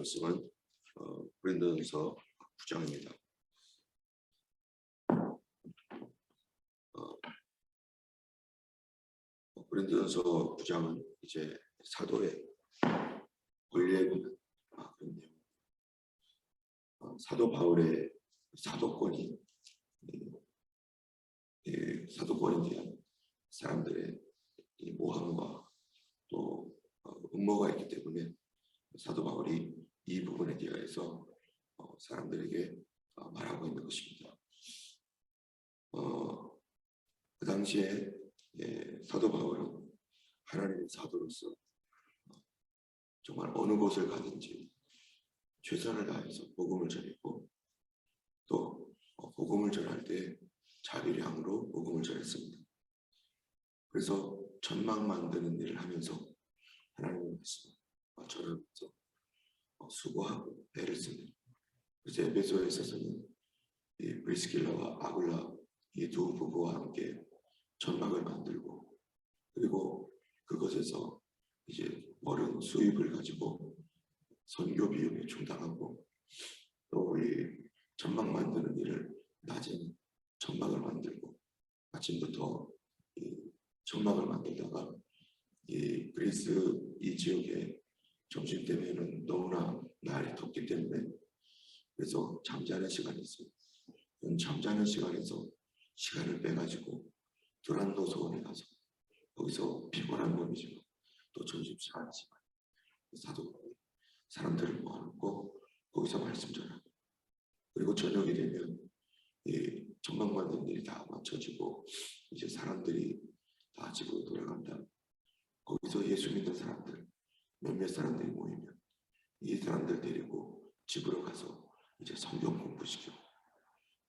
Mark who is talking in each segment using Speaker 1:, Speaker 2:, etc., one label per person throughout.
Speaker 1: 말씀은 고린도전서 9장입니다. 고린도전서 9장은 이제 사도의 권리에 관한 그런 내용. 사도 바울의 사도권에 대한 사람들의 이 모함과 또 음모가 있기 때문에 사도 바울이 이 부분에 대해서 사람들에게 말하고 있는 것입니다. 그 당시에 사도 바울은 하나님의 사도로서 정말 어느 곳을 가든지 최선을 다해서 복음을 전했고, 또 복음을 전할 때 자비량으로 복음을 전했습니다. 그래서 천막 만드는 일을 하면서 하나님의 말씀을 전하면서 수고하고 애를 씁니다. 그래서 에베소에 있어서는 이 브리스길라와 아굴라 이 두 부부와 함께 천막을 만들고, 그리고 그것에서 이제 벌은 수입을 가지고 선교 비용에 충당하고, 또 이 천막 만드는 일을 낮에는 천막을 만들고 아침부터 이 천막을 만들다가 이 그리스 이 지역에 점심 때문에는 너무나 날이 덥기 때문에 그래서 잠자는 시간이 있어요. 잠자는 시간에서 시간을 빼가지고 두란노 소원에 가서 거기서 피곤한 몸이지만 또 점심시간 사도 사람들을 모아놓고 거기서 말씀 전하고, 그리고 저녁이 되면 이 천막 만드는 일이 다 맞춰지고 이제 사람들이 다 집으로 돌아간다. 거기서 예수 믿는 사람들 몇몇 사람들이 모이면 이 사람들 데리고 집으로 가서 이제 성경 공부시키고,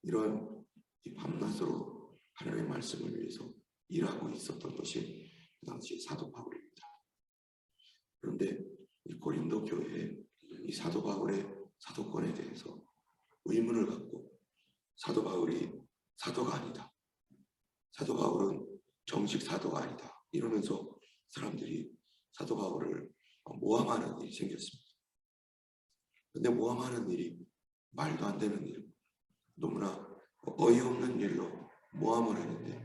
Speaker 1: 이런 이 밤낮으로 하나님의 말씀을 위해서 일하고 있었던 것이 그 당시 사도 바울입니다. 그런데 이 고린도 교회에 이 사도 바울의 사도권에 대해서 의문을 갖고, 사도 바울이 사도가 아니다, 사도 바울은 정식 사도가 아니다 이러면서 사람들이 사도 바울을 모함하는 일이 생겼습니다. 그런데 모함하는 일이 말도 안 되는 일, 너무나 어이없는 일로 모함을 하는데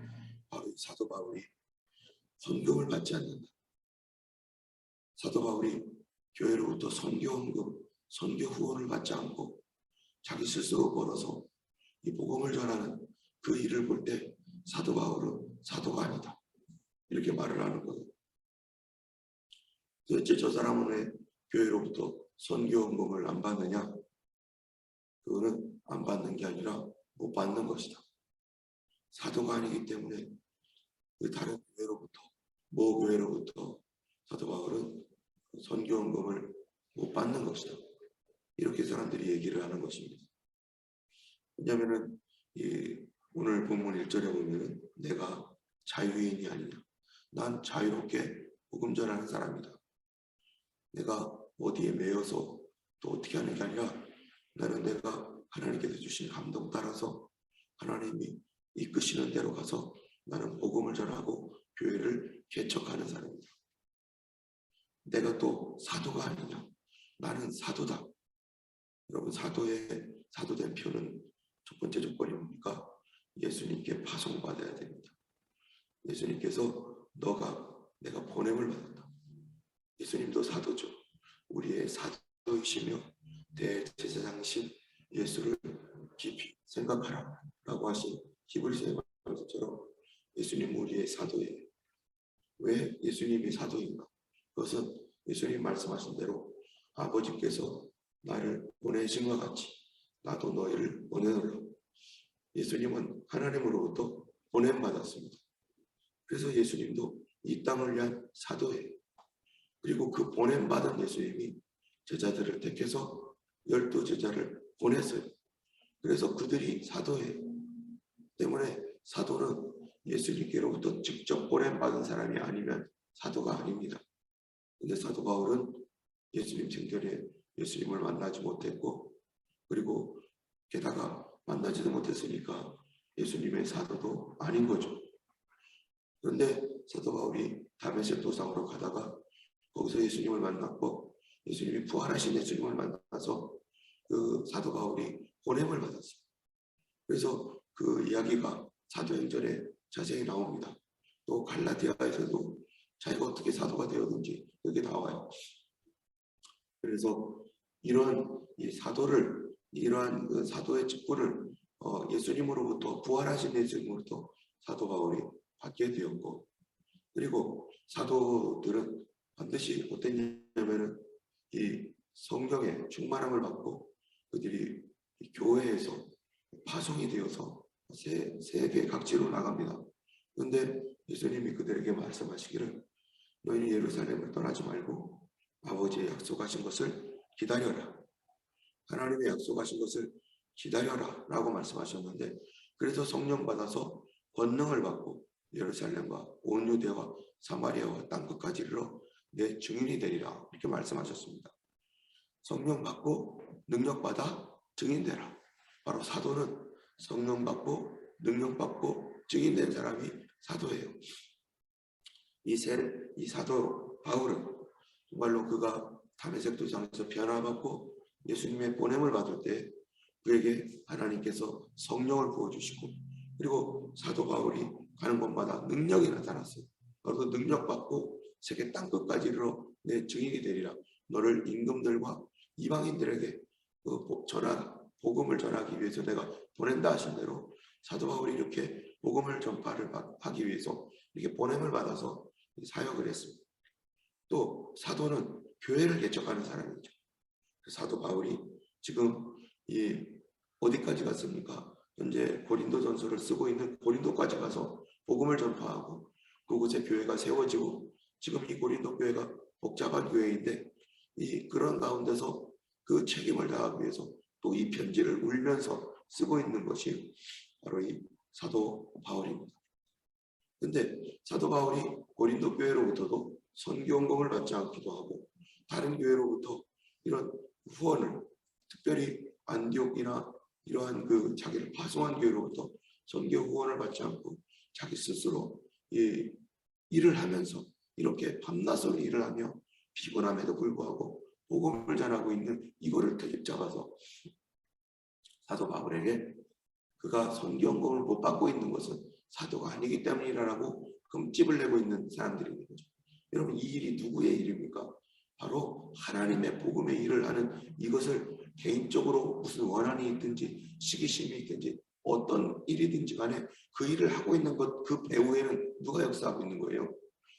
Speaker 1: 바로 사도 바울이 선교를 받지 않는다. 사도 바울이 교회로부터 선교헌금, 선교 후원을 받지 않고 자기 스스로 벌어서 이 복음을 전하는 그 일을 볼 때 사도 바울은 사도가 아니다 이렇게 말을 하는 거예요. 도대체 저 사람은 왜 교회로부터 선교헌금을 안 받느냐? 그거는 안 받는 게 아니라 못 받는 것이다. 사도가 아니기 때문에 그 다른 교회로부터, 모 교회로부터 사도 바울은 선교헌금을 못 받는 것이다. 이렇게 사람들이 얘기를 하는 것입니다. 왜냐하면 오늘 본문 1절에 보면 내가 자유인이 아니냐, 난 자유롭게 복음 전하는 사람이다. 내가 어디에 매여서 또 어떻게 하는 게 아니라 나는 내가 하나님께서 주신 감동 따라서 하나님이 이끄시는 대로 가서 나는 복음을 전하고 교회를 개척하는 사람이다. 내가 또 사도가 아니냐, 나는 사도다. 여러분, 사도된 표는 첫 번째 조건이 뭡니까? 예수님께 파송받아야 됩니다. 예수님께서 내가 보냄을 받았다. 예수님도 사도죠. 우리의 사도이시며 대제사장이신 예수를 깊이 생각하라 라고 하신 히브리서의 말씀처럼 예수님 우리의 사도예요. 왜 예수님이 사도인가? 그것은 예수님 말씀하신 대로 아버지께서 나를 보내신 것 같이 나도 너희를 보내노라. 예수님은 하나님으로부터 보냄받았습니다. 그래서 예수님도 이 땅을 위한 사도예요. 그리고 그 보냄받은 예수님이 제자들을 택해서 12제자를 보냈어요. 그래서 그들이 사도예요. 때문에 사도는 예수님께로부터 직접 보냄받은 사람이 아니면 사도가 아닙니다. 근데 사도 바울은 예수님 생전에 예수님을 만나지 못했고, 그리고 게다가 만나지도 못했으니까 예수님의 사도도 아닌 거죠. 그런데 사도 바울이 다메섹 도상으로 가다가 거기서 예수님을 만났고 예수님이 부활하신 예수님을 만나서 그 사도 바울이 보냄을 받았어요. 그래서 그 이야기가 사도행전에 자세히 나옵니다. 또 갈라디아에서도 자기가 어떻게 사도가 되었는지 여기 나와요. 그래서 이런 이 사도를, 이러한 그 사도의 직분을 예수님으로부터, 부활하신 예수님으로부터 사도 바울이 받게 되었고, 그리고 사도들은 반드시 어땠냐면은 이 성경의 충만함을 받고 그들이 이 교회에서 파송이 되어서 세계 각지로 나갑니다. 그런데 예수님이 그들에게 말씀하시기를 너희는 예루살렘을 떠나지 말고 아버지의 약속하신 것을 기다려라. 하나님의 약속하신 것을 기다려라 라고 말씀하셨는데, 그래서 성령 받아서 권능을 받고 예루살렘과 온 유대와 사마리아와 땅끝까지 이르러 내 증인이 되리라 이렇게 말씀하셨습니다. 성령 받고 능력 받아 증인되라. 바로 사도는 성령 받고 능력 받고 증인된 사람이 사도예요. 이 사도 바울은 정말로 그가 다메섹 도상에서 변화받고 예수님의 보냄을 받을 때 그에게 하나님께서 성령을 부어주시고, 그리고 사도 바울이 가는 곳마다 능력이 나타났어요. 너도 능력받고 세계 땅끝까지 이르러 내 증인이 되리라. 너를 임금들과 이방인들에게 복음을 전하기 위해서 내가 보낸다 하신 대로 사도 바울이 이렇게 복음을 전파를 하기 위해서 이렇게 보냄을 받아서 사역을 했습니다. 또 사도는 교회를 개척하는 사람이죠. 사도 바울이 지금 어디까지 갔습니까? 현재 고린도전서를 쓰고 있는 고린도까지 가서 복음을 전파하고 그곳에 교회가 세워지고, 지금 이 고린도 교회가 복잡한 교회인데 그런 가운데서 그 책임을 다하기 위해서 또 이 편지를 울면서 쓰고 있는 것이 바로 이 사도 바울입니다. 근데 사도 바울이 고린도 교회로부터도 선교 헌금을 받지 않기도 하고, 다른 교회로부터 이런 후원을, 특별히 안디옥이나 이러한 그 자기를 파송한 교회로부터 선교 후원을 받지 않고 자기 스스로 일을 하면서 이렇게 밤낮으로 일을 하며 피곤함에도 불구하고 복음을 전하고 있는 이거를 트집 잡아서 사도 바울에게 그가 선교 헌금을 못 받고 있는 것은 사도가 아니기 때문이라고 흠집을 내고 있는 사람들이 있는 거죠. 여러분, 이 일이 누구의 일입니까? 바로 하나님의 복음의 일을 하는, 이것을 개인적으로 무슨 원한이 있든지 시기심이 있든지 어떤 일이든지 간에 그 일을 하고 있는 것, 그 배후에는 누가 역사하고 있는 거예요?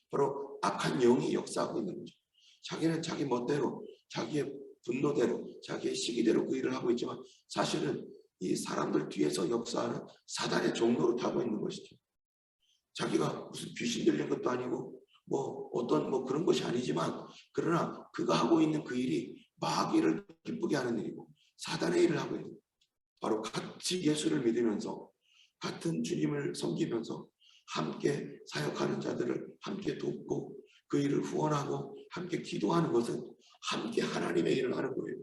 Speaker 1: 바로 악한 영이 역사하고 있는 거죠. 자기는 자기 멋대로, 자기의 분노대로, 자기의 시기대로 그 일을 하고 있지만 사실은 이 사람들 뒤에서 역사하는 사단의 종로를 타고 있는 것이죠. 자기가 무슨 귀신 들린 것도 아니고 어떤 그런 것이 아니지만, 그러나 그가 하고 있는 그 일이 마귀를 기쁘게 하는 일이고 사단의 일을 하고 있는 거예요. 바로 같이 예수를 믿으면서 같은 주님을 섬기면서 함께 사역하는 자들을 함께 돕고 그 일을 후원하고 함께 기도하는 것은 함께 하나님의 일을 하는 거예요.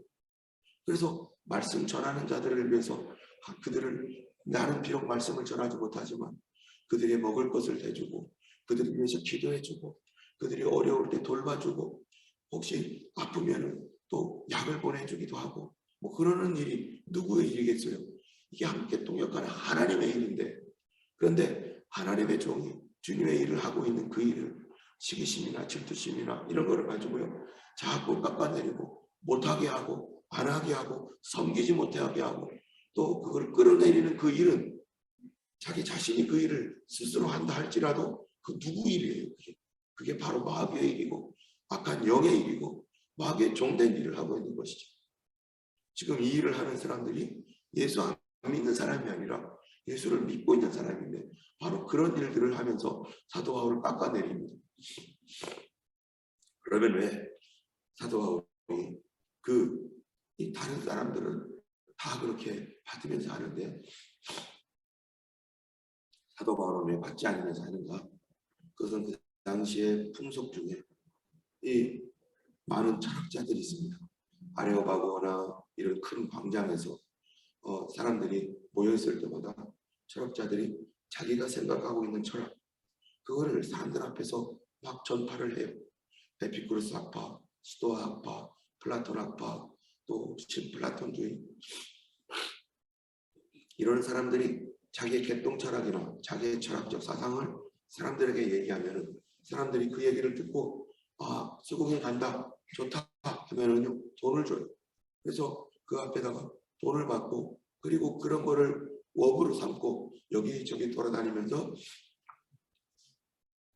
Speaker 1: 그래서 말씀 전하는 자들을 위해서 그들을, 나는 비록 말씀을 전하지 못하지만 그들이 먹을 것을 대주고 그들을 위해서 기도해주고 그들이 어려울 때 돌봐주고 혹시 아프면 또 약을 보내주기도 하고 그러는 일이 누구의 일이겠어요? 이게 함께 동역하는 하나님의 일인데, 그런데 하나님의 종이 주님의 일을 하고 있는 그 일을 시기심이나 질투심이나 이런 거를 가지고요 자꾸 깎아내리고 못하게 하고 안 하게 하고 섬기지 못하게 하고, 또 그걸 끌어내리는 그 일은 자기 자신이 그 일을 스스로 한다 할지라도 그 누구 일이에요? 그게 바로 마귀의 일이고 악한 영의 일이고 마귀의 종된 일을 하고 있는 것이죠. 지금 이 일을 하는 사람들이 예수 안 믿는 사람이 아니라 예수를 믿고 있는 사람인데 바로 그런 일들을 하면서 사도 바울을 깎아내립니다. 그러면 왜 사도 바울이 이 다른 사람들은 다 그렇게 받으면서 하는데 사도 바울은 왜 받지 않으면서 하는가? 그것은 그 당시의 풍속 중에 이 많은 철학자들이 있습니다. 아레오바고나 이런 큰 광장에서 사람들이 모여있을 때마다 철학자들이 자기가 생각하고 있는 철학, 그거를 사람들 앞에서 막 전파를 해요. 에피쿠로스 학파, 스토아 학파, 플라톤 학파, 또 신플라톤주의, 이런 사람들이 자기의 개똥 철학이나 자기의 철학적 사상을 사람들에게 얘기하면은 사람들이 그 얘기를 듣고 수국에 간다, 좋다 하면은요 돈을 줘요. 그래서 그 앞에다가 돈을 받고, 그리고 그런 거를 워브로 삼고 여기저기 돌아다니면서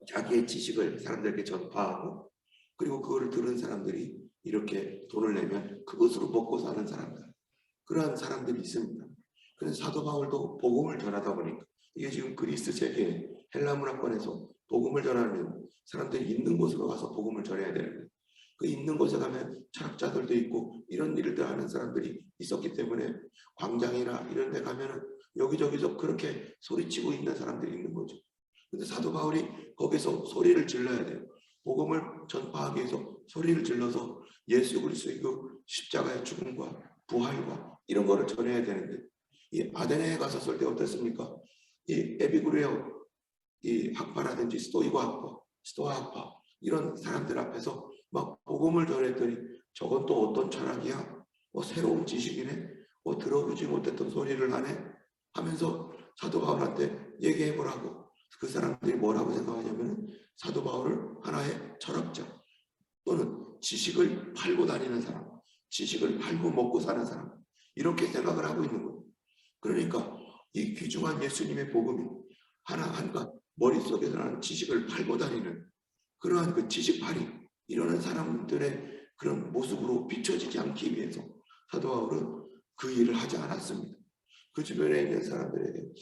Speaker 1: 자기의 지식을 사람들에게 전파하고, 그리고 그거를 들은 사람들이 이렇게 돈을 내면 그것으로 먹고 사는 사람들, 그러한 사람들이 있습니다. 그래서 사도 바울도 복음을 전하다 보니까, 이게 지금 그리스 세계 헬라 문화권에서 복음을 전하면 사람들이 있는 곳으로 가서 복음을 전해야 되는데, 그 있는 곳에 가면 철학자들도 있고 이런 일들 하는 사람들이 있었기 때문에 광장이나 이런 데 가면은 여기저기서 그렇게 소리치고 있는 사람들이 있는 거죠. 근데 사도 바울이 거기서 소리를 질러야 돼요. 복음을 전파하기 위해서 소리를 질러서 예수 그리스도의 그 십자가의 죽음과 부활과 이런 거를 전해야 되는데, 이 아테네에 가서 쓸 때 어땠습니까? 이 에피쿠레오 이 학파라든지 스토이과 학파, 스토아 학파 이런 사람들 앞에서 막 복음을 전했더니 저건 또 어떤 철학이야? 새로운 지식이네? 들어보지 못했던 소리를 하네? 하면서 사도 바울한테 얘기해보라고. 그 사람들이 뭐라고 생각하냐면 사도 바울을 하나의 철학자 또는 지식을 팔고 다니는 사람, 지식을 팔고 먹고 사는 사람, 이렇게 생각을 하고 있는 거예요. 그러니까 이 귀중한 예수님의 복음이 하나하나 머릿속에서 나는 지식을 팔고 다니는 그러한 그 지식팔이 이러는 사람들의 그런 모습으로 비춰지지 않기 위해서 사도 바울은 그 일을 하지 않았습니다. 그 주변에 있는 사람들에게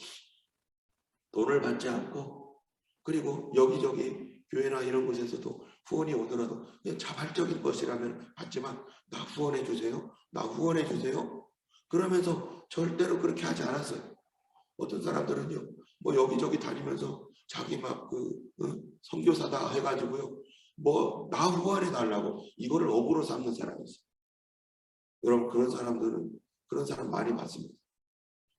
Speaker 1: 돈을 받지 않고, 그리고 여기저기 교회나 이런 곳에서도 후원이 오더라도 그냥 자발적인 것이라면 받지만 나 후원해 주세요, 나 후원해 주세요 그러면서 절대로 그렇게 하지 않았어요. 어떤 사람들은요 여기저기 다니면서 자기 막 선교사다 해가지고요 나 후원해 달라고 이거를 업으로 삼는 사람이 있어요. 여러분, 그런 사람 많이 봤습니다.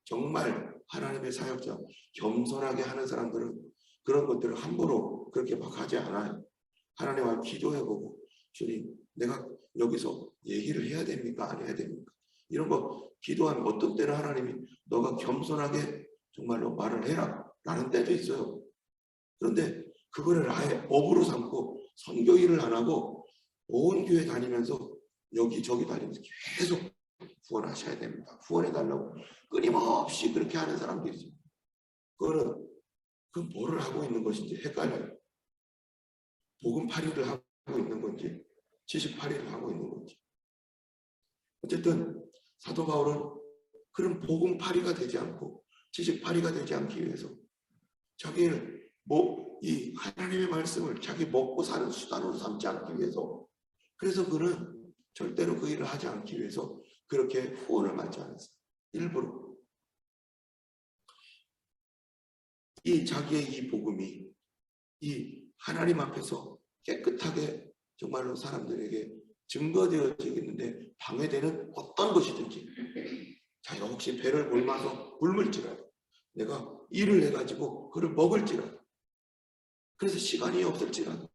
Speaker 1: 정말 하나님의 사역자, 겸손하게 하는 사람들은 그런 것들을 함부로 그렇게 막 하지 않아요. 하나님과 기도해보고, 주님, 내가 여기서 얘기를 해야 됩니까? 안 해야 됩니까? 이런 거 기도하면 어떤 때는 하나님이 너가 겸손하게 정말로 말을 해라 라는 때도 있어요. 그런데 그거를 아예 업으로 삼고 선교 일을 안 하고 온 교회 다니면서 여기저기 다니면서 계속 후원하셔야 됩니다. 후원해달라고 끊임없이 그렇게 하는 사람들이 있어요. 그거는 뭐를 하고 있는 것인지 헷갈려요. 복음팔이를 하고 있는 건지 지식팔이를 하고 있는 건지. 어쨌든 사도 바울은 그런 복음팔이가 되지 않고 지식팔이가 되지 않기 위해서 자기를 이 하나님의 말씀을 자기 먹고 사는 수단으로 삼지 않기 위해서, 그래서 그는 절대로 그 일을 하지 않기 위해서 그렇게 후원을 받지 않았어요. 일부러 자기의 이 복음이 이 하나님 앞에서 깨끗하게 정말로 사람들에게 증거되어지겠는데 방해되는 어떤 것이든지, 자기가 혹시 배를 골마서 굶을지라도, 내가 일을 해가지고 그를 먹을지라도, 그래서 시간이 없을지라도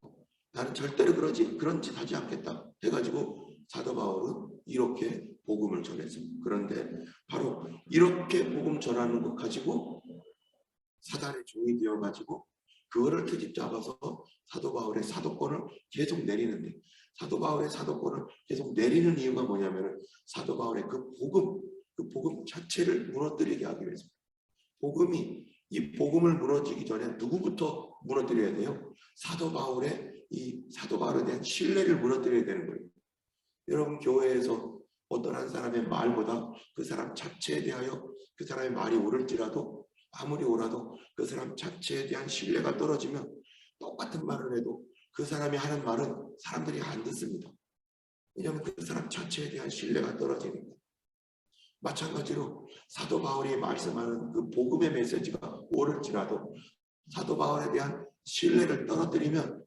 Speaker 1: 나는 절대로 그런 짓 하지 않겠다 해가지고 사도 바울은 이렇게 복음을 전했습니다. 그런데 바로 이렇게 복음 전하는 것 가지고 사단의 종이 되어가지고 그거를 트집 잡아서 사도 바울의 사도권을 계속 내리는데, 사도 바울의 사도권을 계속 내리는 이유가 뭐냐면 사도 바울의 그 복음 자체를 무너뜨리게 하기 위해서. 이 복음을 무너지기 전에 누구부터 무너뜨려야 돼요? 사도 바울에 대한 신뢰를 무너뜨려야 되는 거예요. 여러분, 교회에서 어떤 한 사람의 말보다 그 사람 자체에 대하여 그 사람의 말이 옳을지라도 아무리 옳아도 그 사람 자체에 대한 신뢰가 떨어지면 똑같은 말을 해도 그 사람이 하는 말은 사람들이 안 듣습니다. 왜냐하면 그 사람 자체에 대한 신뢰가 떨어지니까. 마찬가지로 사도 바울이 말씀하는 그 복음의 메시지가 옳을지라도 사도 바울에 대한 신뢰를 떨어뜨리면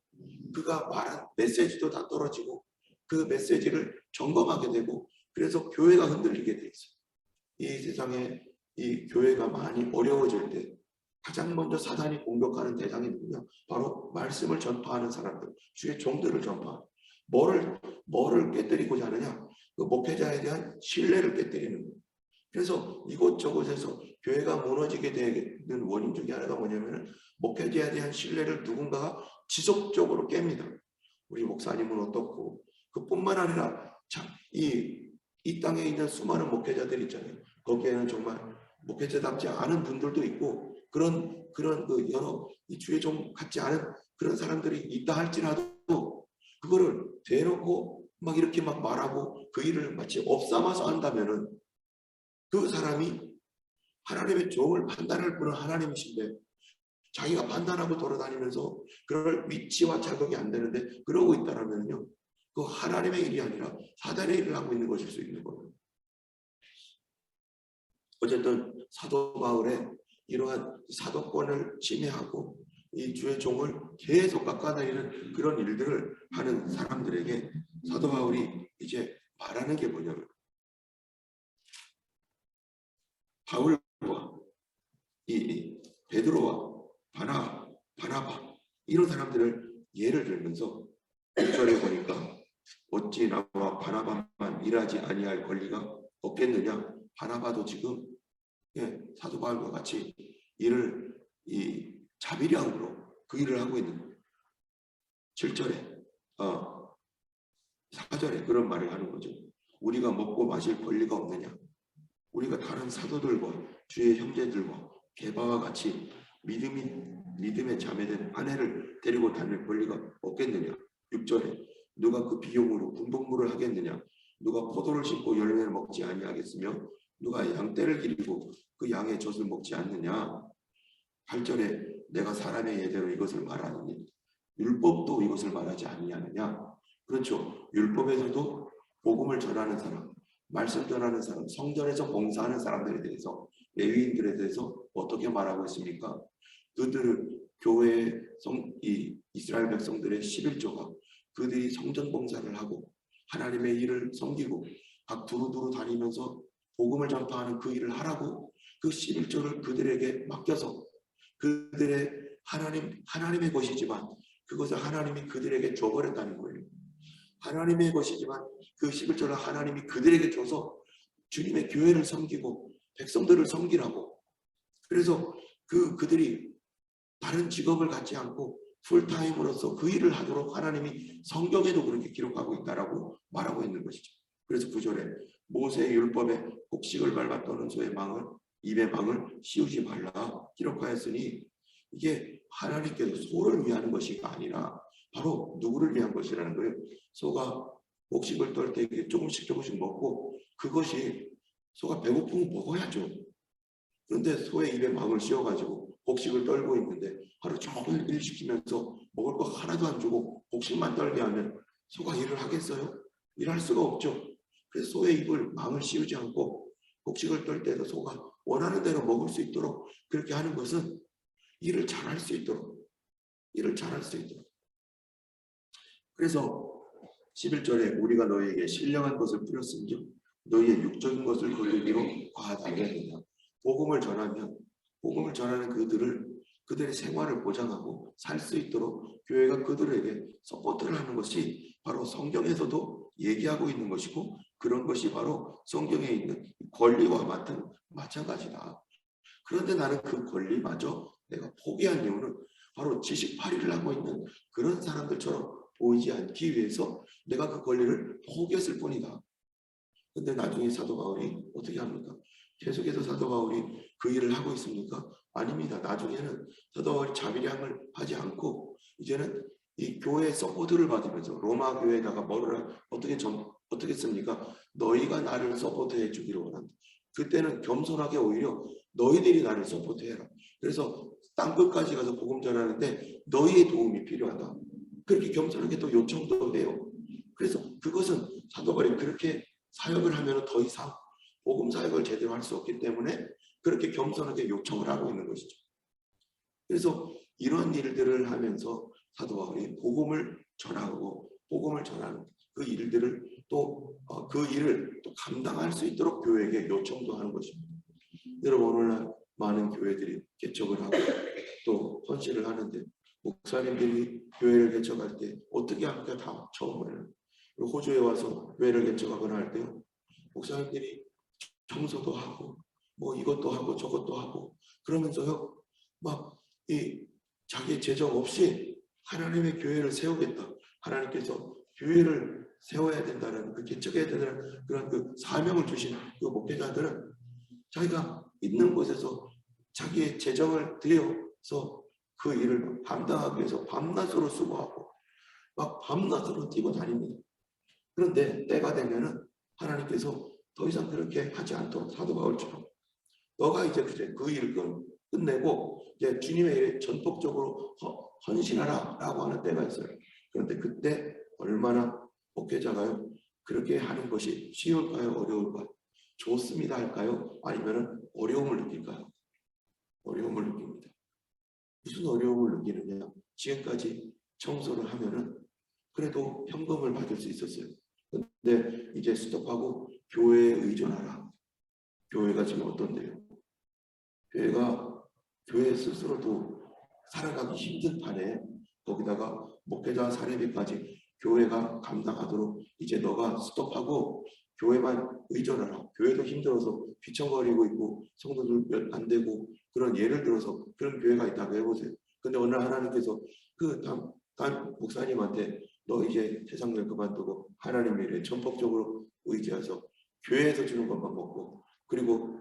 Speaker 1: 그가 말한 메시지도 다 떨어지고 그 메시지를 점검하게 되고, 그래서 교회가 흔들리게 돼 있어요. 이 세상에 이 교회가 많이 어려워질 때 가장 먼저 사단이 공격하는 대상이 누구냐? 바로 말씀을 전파하는 사람들, 주의 종들을 전파하는. 뭐를 깨뜨리고자 하느냐? 그 목회자에 대한 신뢰를 깨뜨리는 거예요. 그래서 이곳저곳에서 교회가 무너지게 되는 원인 중에 하나가 뭐냐면 목회자에 대한 신뢰를 누군가가 지속적으로 깹니다. 우리 목사님은 어떻고, 그뿐만 아니라 이 땅에 있는 수많은 목회자들 있잖아요. 거기에는 정말 목회자답지 않은 분들도 있고 그런 그 여러 이 주의 종 같지 않은 그런 사람들이 있다 할지라도 그거를 대놓고 막 이렇게 막 말하고 그 일을 마치 업삼아서 한다면은 그 사람이 하나님의 종을 판단할 분은 하나님이신데 자기가 판단하고 돌아다니면서 그럴 위치와 자격이 안 되는데 그러고 있다라면요, 그 하나님의 일이 아니라 사단의 일을 하고 있는 것일 수 있는 거예요. 어쨌든 사도 바울의 이러한 사도권을 침해하고 이 주의 종을 계속 깎아내리는 그런 일들을 하는 사람들에게 사도 바울이 이제 말하는 게 뭐냐면, 바울과 이 베드로와 바나바 이런 사람들을 예를 들면서 6절에 보니까 어찌 나와 바나바만 일하지 아니할 권리가 없겠느냐. 바나바도 지금 사도 바울과 같이 일을 이 자비량으로 그 일을 하고 있는 거예요. 7절에 4절에 그런 말을 하는 거죠. 우리가 먹고 마실 권리가 없느냐. 우리가 다른 사도들과 주의 형제들과 게바와 같이 믿음의 자매된 아내를 데리고 다닐 권리가 없겠느냐. 6절에 누가 그 비용으로 군복무를 하겠느냐. 누가 포도를 심고 열매를 먹지 아니하겠으며 누가 양떼를 기르고 그 양의 젖을 먹지 않느냐. 8절에 내가 사람의 예대로 이것을 말하느니 율법도 이것을 말하지 아니하느냐. 그렇죠. 율법에서도 복음을 전하는 사람, 말씀 전하는 사람, 성전에서 봉사하는 사람들에 대해서, 레위인들에 대해서 어떻게 말하고 있습니까? 그들을 교회의 이스라엘 백성들의 11조가 그들이 성전 봉사를 하고 하나님의 일을 섬기고 각 두루두루 다니면서 복음을 전파하는 그 일을 하라고 그 11조를 그들에게 맡겨서 그들의 하나님의 것이지만 그것을 하나님이 그들에게 줘버렸다는 거예요. 하나님의 것이지만 그 11조를 하나님이 그들에게 줘서 주님의 교회를 섬기고 백성들을 섬기라고. 그래서 그들이 다른 직업을 갖지 않고 풀타임으로서 그 일을 하도록 하나님이 성경에도 그렇게 기록하고 있다라고 말하고 있는 것이죠. 그래서 9절에 모세의 율법에 곡식을 밟아 떠는 소의 입의 망을 씌우지 말라 기록하였으니, 이게 하나님께서 소를 위하는 것이 아니라 바로 누구를 위한 것이라는 거예요. 소가 곡식을 떨 때 조금씩 먹고 그것이 소가 배고프면 먹어야죠. 그런데 소의 입에 망을 씌워가지고 곡식을 떨고 있는데 하루 종일 일시키면서 먹을 거 하나도 안 주고 곡식만 떨게 하면 소가 일을 하겠어요? 일할 수가 없죠. 그래서 소의 입을 망을 씌우지 않고 곡식을 떨 때도 소가 원하는 대로 먹을 수 있도록 그렇게 하는 것은 일을 잘할 수 있도록. 그래서 11절에 우리가 너희에게 신령한 것을 뿌렸은즉 너희의 육적인 것을 거두기로 과하다 하느냐. 복음을 전하는 그들의 생활을 보장하고 살 수 있도록 교회가 그들에게 서포트를 하는 것이 바로 성경에서도 얘기하고 있는 것이고, 그런 것이 바로 성경에 있는 권리와 마찬가지다. 그런데 나는 그 권리마저 내가 포기한 이유는 바로 지식팔이를 하고 있는 그런 사람들처럼 보이지 않기 위해서 내가 그 권리를 포기했을 뿐이다. 근데 나중에 사도 바울이 어떻게 합니까? 계속해서 사도 바울이 그 일을 하고 있습니까? 아닙니다. 나중에는 사도 바울이 자비량을 하지 않고 이제는 이 교회의 서포트를 받으면서 로마 교회에다가 어떻게 씁니까? 너희가 나를 서포트해 주기를 원한다. 그때는 겸손하게 오히려 너희들이 나를 서포트해라. 그래서 땅끝까지 가서 복음 전하는데 너희의 도움이 필요하다. 그렇게 겸손하게 또 요청도 해요. 그래서 그것은 사도 바울이 그렇게 사역을 하면 더 이상 복음 사역을 제대로 할 수 없기 때문에 그렇게 겸손하게 요청을 하고 있는 것이죠. 그래서 이런 일들을 하면서 사도 바울이 복음을 전하는 그 일들을 그 일을 또 감당할 수 있도록 교회에게 요청도 하는 것입니다. 여러분, 오늘날 많은 교회들이 개척을 하고 또 헌신을 하는데 목사님들이 교회를 개척할 때 어떻게 합니까? 다 처음에는 그리고 호주에 와서 교회를 개척하거나 할 때요, 목사님들이 청소도 하고 뭐 이것도 하고 저것도 하고 그러면서요, 막 이 자기 재정 없이 하나님의 교회를 세우겠다, 하나님께서 교회를 세워야 된다는, 그 개척해야 된다는 그런 그 사명을 주신 그 목회자들은 자기가 있는 곳에서 자기의 재정을 들여서 그 일을 감당하기 위해서 밤낮으로 수고하고 막 밤낮으로 뛰고 다닙니다. 그런데 때가 되면은 하나님께서 더 이상 그렇게 하지 않도록, 사도 바울처럼 너가 이제 그 일을 끝내고 이제 주님의 일에 전폭적으로 헌신하라 라고 하는 때가 있어요. 그런데 그때 얼마나 목회자가요, 그렇게 하는 것이 쉬울까요, 어려울까요? 좋습니다 할까요? 아니면 어려움을 느낄까요? 어려움을 느낍니다. 무슨 어려움을 느끼느냐? 지금까지 청소를 하면은 그래도 현금을 받을 수 있었어요. 근데 이제 스톱하고 교회에 의존하라. 교회가 지금 어떤데요? 교회 스스로도 살아가기 힘든 판에 거기다가 목회자 사례비까지 교회가 감당하도록 이제 너가 스톱하고 교회만 의존하라. 교회도 힘들어서 비청거리고 있고 성도들 몇 안 되고, 그런 예를 들어서 그런 교회가 있다고 해보세요. 근데 어느 날 하나님께서 그 담 목사님한테 너 이제 세상 일 그만두고 하나님 일에 전폭적으로 의지해서 교회에서 주는 것만 먹고, 그리고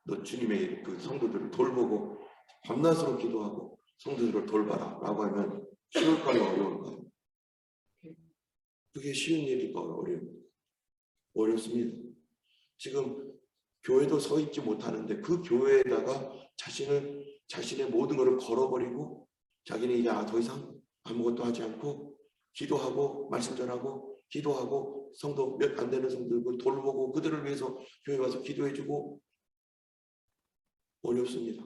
Speaker 1: 너 주님의 그 성도들을 돌보고 밤낮으로 기도하고 성도들을 돌봐라 라고 하면 쉬울까요, 어려울까요? 그게 쉬운 일일까, 어렵습니다. 지금 교회도 서 있지 못하는데 그 교회에다가 자신의 모든 것을 걸어버리고 자기는 이제 더 이상 아무것도 하지 않고 기도하고 말씀 전하고 기도하고 성도 몇 안 되는 성도들 돌보고 그들을 위해서 교회 와서 기도해주고, 어렵습니다.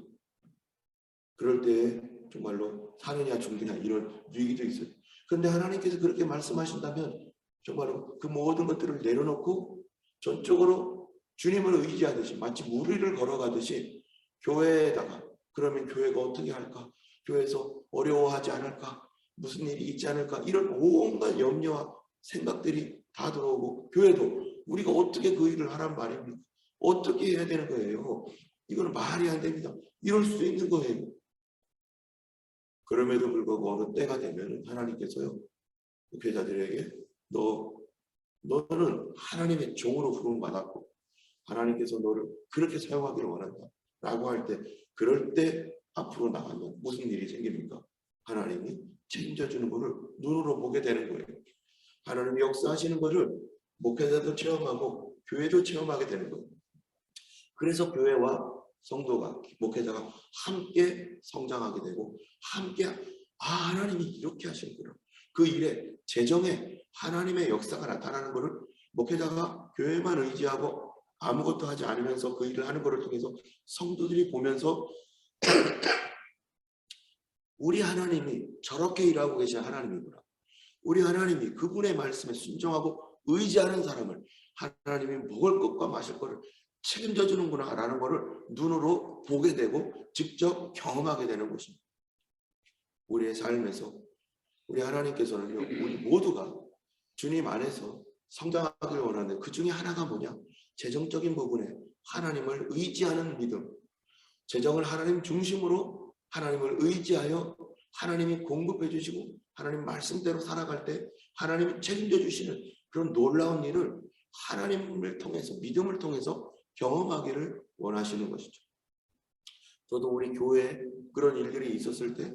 Speaker 1: 그럴 때 정말로 사느냐 죽느냐 이런 위기도 있어요. 그런데 하나님께서 그렇게 말씀하신다면 정말로 그 모든 것들을 내려놓고 전적으로 주님을 의지하듯이, 마치 무리를 걸어가듯이 교회에다가, 그러면 교회가 어떻게 할까? 교회에서 어려워하지 않을까? 무슨 일이 있지 않을까? 이런 온갖 염려와 생각들이 다 들어오고, 교회도 우리가 어떻게 그 일을 하란 말입니까? 어떻게 해야 되는 거예요? 이거는 말이 안 됩니다. 이럴 수 있는 거예요. 그럼에도 불구하고 어느 때가 되면 하나님께서요, 목회자들에게 너는 하나님의 종으로 부름받았고 하나님께서 너를 그렇게 사용하기를 원한다 라고 할 때, 그럴 때 앞으로 나가면 무슨 일이 생깁니까? 하나님이 책임져주는 것을 눈으로 보게 되는 거예요. 하나님이 역사하시는 것을 목회자도 체험하고 교회도 체험하게 되는 거예요. 그래서 교회와 성도가, 목회자가 함께 성장하게 되고, 함께 하나님이 이렇게 하시는구나, 그 일에 재정에 하나님의 역사가 나타나는 것을 목회자가 교회만 의지하고 아무것도 하지 않으면서 그 일을 하는 것을 통해서 성도들이 보면서 우리 하나님이 저렇게 일하고 계신 하나님이구나, 우리 하나님이 그분의 말씀에 순종하고 의지하는 사람을 하나님이 먹을 것과 마실 것을 책임져 주는구나 라는 것을 눈으로 보게 되고 직접 경험하게 되는 것입니다. 우리의 삶에서 우리 하나님께서는요, 우리 모두가 주님 안에서 성장하길 원하는 그 중에 하나가 뭐냐? 재정적인 부분에 하나님을 의지하는 믿음, 재정을 하나님 중심으로 하나님을 의지하여 하나님이 공급해 주시고 하나님 말씀대로 살아갈 때 하나님이 책임져 주시는 그런 놀라운 일을 하나님을 통해서, 믿음을 통해서 경험하기를 원하시는 것이죠. 저도 우리 교회에 그런 일들이 있었을 때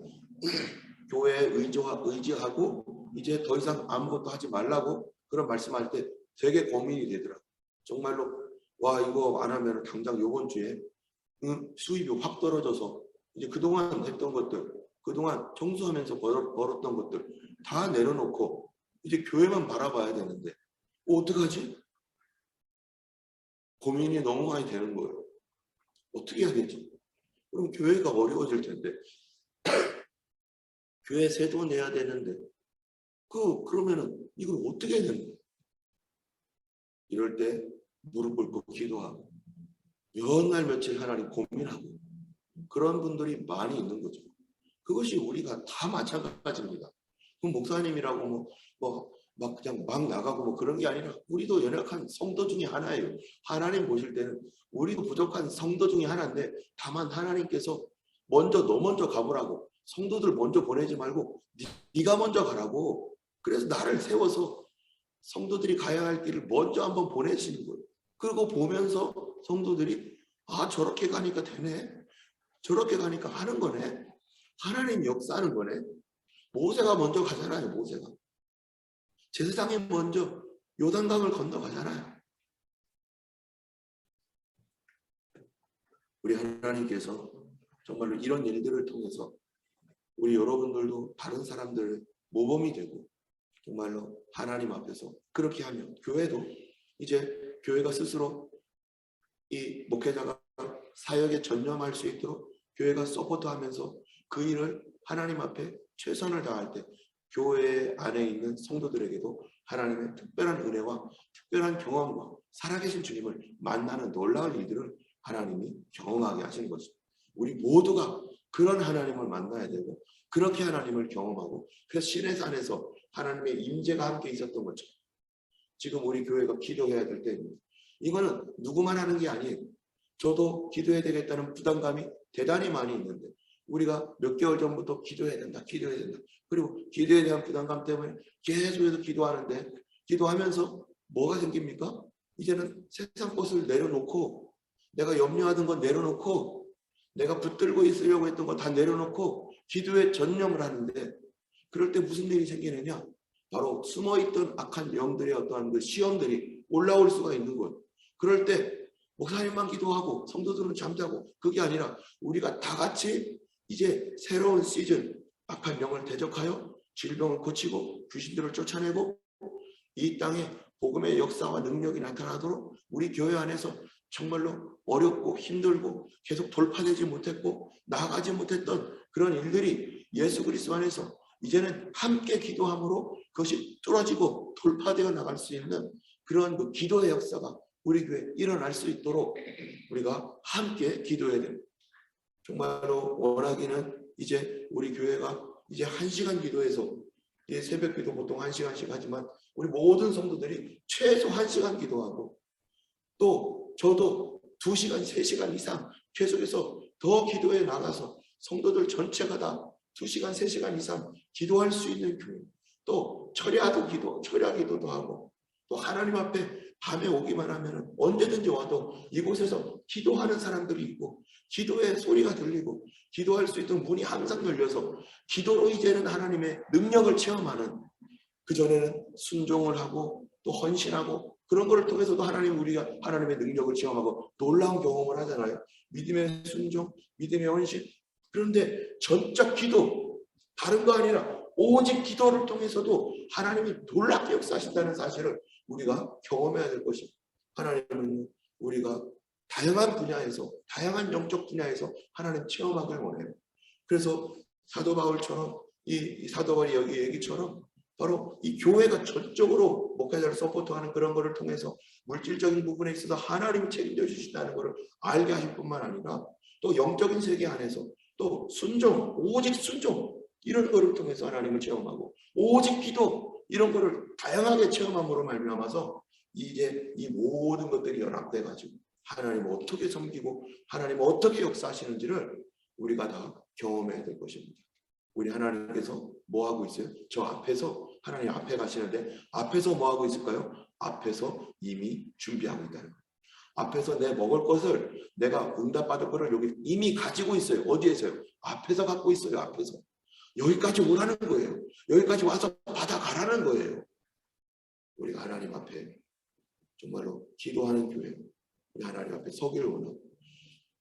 Speaker 1: 교회에 의지하고 이제 더 이상 아무것도 하지 말라고 그런 말씀할 때 되게 고민이 되더라고요. 정말로 와, 이거 안 하면 당장 이번 주에 수입이 확 떨어져서 이제 그동안 했던 것들, 그동안 청소하면서 벌었던 것들 다 내려놓고 이제 교회만 바라봐야 되는데 어떡하지? 고민이 너무 많이 되는 거예요. 어떻게 해야 되지? 그럼 교회가 어려워질 텐데 교회 세도 내야 되는데 그러면은 이걸 어떻게 해야 되는 거예요? 이럴 때 무릎 꿇고 기도하고 몇 날 며칠 하나님 고민하고 그런 분들이 많이 있는 거죠. 그것이 우리가 다 마찬가지입니다. 그럼 목사님이라고 막 그냥 막 나가고 뭐 그런 게 아니라 우리도 연약한 성도 중에 하나예요. 하나님 보실 때는 우리도 부족한 성도 중에 하나인데 다만 하나님께서 너 먼저 가보라고, 성도들 먼저 보내지 말고 네가 먼저 가라고. 그래서 나를 세워서 성도들이 가야 할 길을 먼저 한번 보내시는 거예요. 그리고 보면서 성도들이 저렇게 가니까 되네, 저렇게 가니까 하는 거네, 하나님 역사하는 거네. 모세가 먼저 가잖아요. 모세가 제사장이 먼저 요단강을 건너가잖아요. 우리 하나님께서 정말로 이런 일들을 통해서 우리 여러분들도 다른 사람들 모범이 되고 정말로 하나님 앞에서 그렇게 하면 교회도 이제 교회가 스스로 이 목회자가 사역에 전념할 수 있도록 교회가 서포트하면서 그 일을 하나님 앞에 최선을 다할 때 교회 안에 있는 성도들에게도 하나님의 특별한 은혜와 특별한 경험과 살아계신 주님을 만나는 놀라운 일들을 하나님이 경험하게 하시는 것입니다. 우리 모두가 그런 하나님을 만나야 되고 그렇게 하나님을 경험하고, 그래서 시내산에서 하나님의 임재가 함께 있었던 것처럼 지금 우리 교회가 기도해야 될 때입니다. 이거는 누구만 하는 게 아니에요. 저도 기도해야 되겠다는 부담감이 대단히 많이 있는데 우리가 몇 개월 전부터 기도해야 된다, 기도해야 된다. 그리고 기도에 대한 부담감 때문에 계속해서 기도하는데 기도하면서 뭐가 생깁니까? 이제는 세상 것을 내려놓고 내가 염려하던 건 내려놓고 내가 붙들고 있으려고 했던 거 다 내려놓고 기도에 전념을 하는데 그럴 때 무슨 일이 생기느냐? 바로 숨어있던 악한 영들의 어떠한 그 시험들이 올라올 수가 있는 거예요. 그럴 때 목사님만 기도하고 성도들은 잠자고 그게 아니라 우리가 다 같이 이제 새로운 시즌 악한 영을 대적하여 질병을 고치고 귀신들을 쫓아내고 이 땅에 복음의 역사와 능력이 나타나도록 우리 교회 안에서 정말로 어렵고 힘들고 계속 돌파되지 못했고 나아가지 못했던 그런 일들이 예수 그리스도 안에서 이제는 함께 기도함으로 그것이 뚫어지고 돌파되어 나갈 수 있는 그런 그 기도의 역사가 우리 교회에 일어날 수 있도록 우리가 함께 기도해야 됩니다. 정말로 원하기는 이제 우리 교회가 이제 1시간 기도해서 새벽 기도 보통 1시간씩 하지만 우리 모든 성도들이 최소 1시간 기도하고 또 저도 2시간, 3시간 이상 계속해서 더 기도에 나가서 성도들 전체가 다 2시간, 3시간 이상 기도할 수 있는 교회, 또 철야 기도도 하고 또 하나님 앞에 밤에 오기만 하면 언제든지 와도 이곳에서 기도하는 사람들이 있고 기도의 소리가 들리고 기도할 수 있도록 문이 항상 열려서 기도로 이제는 하나님의 능력을 체험하는, 그전에는 순종을 하고 또 헌신하고 그런 것을 통해서도 우리가 하나님의 능력을 체험하고 놀라운 경험을 하잖아요. 믿음의 순종, 믿음의 헌신. 그런데 전적 기도, 다른 거 아니라 오직 기도를 통해서도 하나님이 놀랍게 역사하신다는 사실을 우리가 경험해야 될 것입니다. 하나님은 우리가 다양한 분야에서, 다양한 영적 분야에서 하나님 체험하길 원해요. 그래서 사도 바울처럼 이 사도 바울이 여기 얘기처럼 바로 이 교회가 전적으로 목회자를 서포트하는 그런 거를 통해서 물질적인 부분에 있어서 하나님이 책임져 주신다는 것을 알게 하실 뿐만 아니라 또 영적인 세계 안에서 또 순종, 오직 순종 이런 거를 통해서 하나님을 체험하고 오직 기도 이런 거를 다양하게 체험함으로 말미암아서 이제 이 모든 것들이 연합돼 가지고 하나님을 어떻게 섬기고 하나님을 어떻게 역사하시는지를 우리가 다 경험해야 될 것입니다. 우리 하나님께서 뭐 하고 있어요? 저 앞에서 하나님 앞에 가시는데 앞에서 뭐 하고 있을까요? 앞에서 이미 준비하고 있다는 거예요. 앞에서 내 먹을 것을 내가 응답받을 것을 여기 이미 가지고 있어요. 어디에서요? 앞에서 갖고 있어요. 앞에서. 여기까지 오라는 거예요. 여기까지 와서 받아가라는 거예요. 우리가 하나님 앞에 정말로 기도하는 교회, 우리 하나님 앞에 서기를 원하고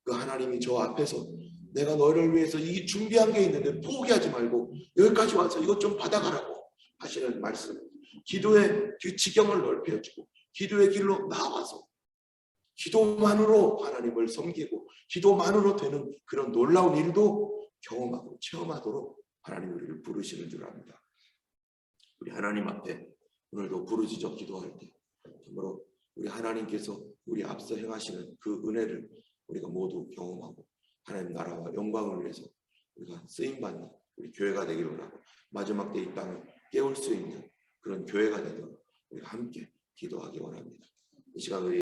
Speaker 1: 그 하나님이 저 앞에서 내가 너를 위해서 이 준비한 게 있는데 포기하지 말고 여기까지 와서 이것 좀 받아가라고 하시는 말씀. 기도의 그 지경을 넓혀주고 기도의 길로 나와서 기도만으로 하나님을 섬기고 기도만으로 되는 그런 놀라운 일도 경험하고 체험하도록 하나님 우리를 부르시는 줄 압니다. 우리 하나님 앞에 오늘도 부르짖어 기도할 때 정말로 우리 하나님께서 우리 앞서 행하시는 그 은혜를 우리가 모두 경험하고 하나님 나라와 영광을 위해서 우리가 쓰임받는 우리 교회가 되기를 원하고 마지막 때 이 땅을 깨울 수 있는 그런 교회가 되도록 우리가 함께 기도하기 원합니다. 이 시간 우리